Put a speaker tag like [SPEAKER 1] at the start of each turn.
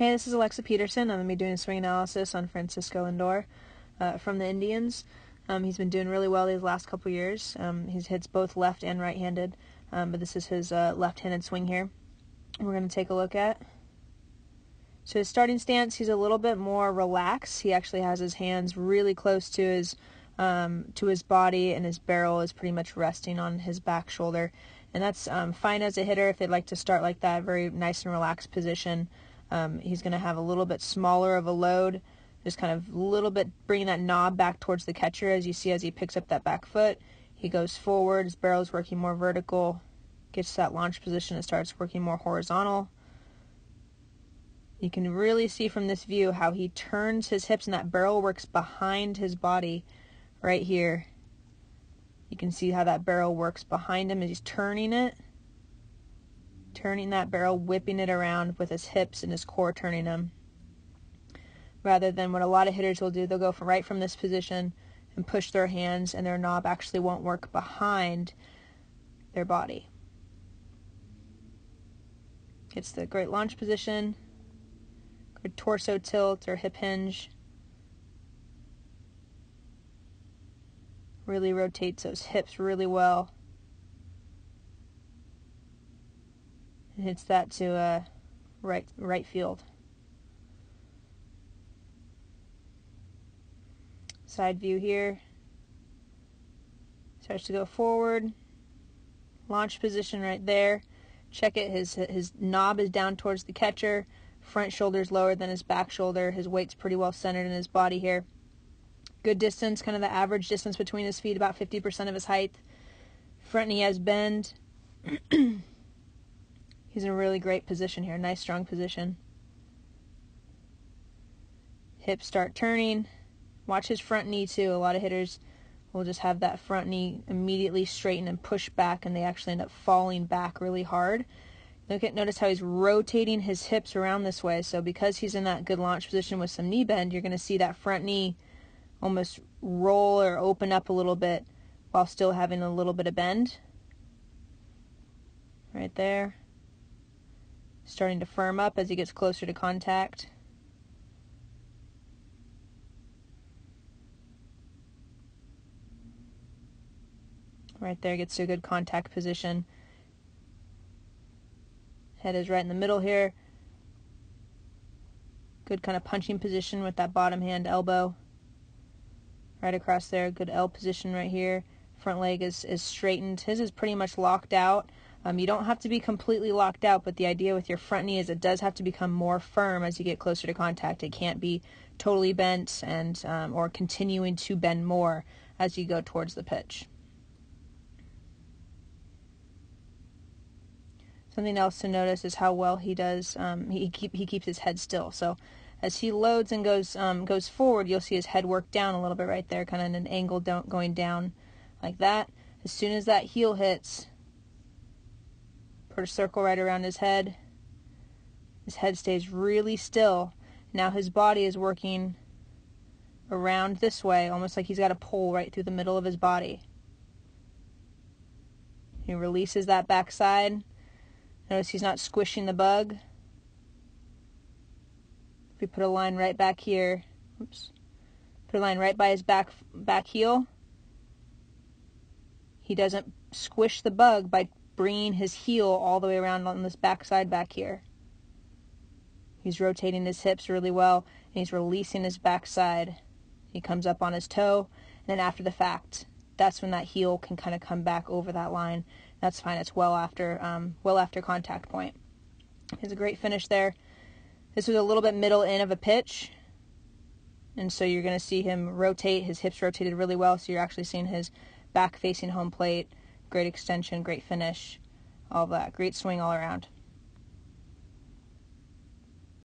[SPEAKER 1] Hey, this is Alexa Peterson. I'm going to be doing a swing analysis on Francisco Lindor from the Indians. He's been doing really well these last couple years. He hits both left and right-handed, but this is his left-handed swing here. We're going to take a look at. So his starting stance, he's a little bit more relaxed. He actually has his hands really close to his body, and his barrel is pretty much resting on his back shoulder. And that's fine as a hitter if they'd like to start like that, very nice and relaxed position. He's going to have a little bit smaller of a load, just kind of a little bit bringing that knob back towards the catcher, as you see as he picks up that back foot. He goes forward, his barrel is working more vertical, gets to that launch position and starts working more horizontal. You can really see from this view how he turns his hips and that barrel works behind his body right here. You can see how that barrel works behind him as he's turning it. Turning that barrel, whipping it around with his hips and his core turning them. Rather than what a lot of hitters will do, they'll go right from this position and push their hands, and their knob actually won't work behind their body. Gets the great launch position, good torso tilt or hip hinge. Really rotates those hips really well. And hits that to right field. Side view here. Starts to go forward. Launch position right there. Check it. His knob is down towards the catcher. Front shoulder's lower than his back shoulder. His weight's pretty well centered in his body here. Good distance, kind of the average distance between his feet, about 50% of his height. Front knee has bend. He's in a really great position here. Nice, strong position. Hips start turning. Watch his front knee too. A lot of hitters will just have that front knee immediately straighten and push back, and they actually end up falling back really hard. Notice how he's rotating his hips around this way. So because he's in that good launch position with some knee bend, you're going to see that front knee almost roll or open up a little bit while still having a little bit of bend. Right there. Starting to firm up as he gets closer to contact. Right there, gets to a good contact position. Head is right in the middle here. Good kind of punching position with that bottom hand elbow. Right across there, good L position right here. Front leg is straightened. His is pretty much locked out. You don't have to be completely locked out, but the idea with your front knee is it does have to become more firm as you get closer to contact. It can't be totally bent and or continuing to bend more as you go towards the pitch. Something else to notice is how well he does. He keeps his head still. So as he loads and goes forward, you'll see his head work down a little bit right there, kind of in an angle going down like that. As soon as that heel hits, put a circle right around his head. His head stays really still. Now his body is working around this way, almost like he's got a pole right through the middle of his body. He releases that backside. Notice he's not squishing the bug. If we put a line right back here, put a line right by his back heel, he doesn't squish the bug by bringing his heel all the way around on this backside back here. He's rotating his hips really well, and he's releasing his backside. He comes up on his toe, and then after the fact, that's when that heel can kind of come back over that line. That's fine. It's well after contact point. He has a great finish there. This was a little bit middle in of a pitch, and so you're going to see him rotate. His hips rotated really well, so you're actually seeing his back facing home plate. Great extension, great finish, all that. Great swing all around.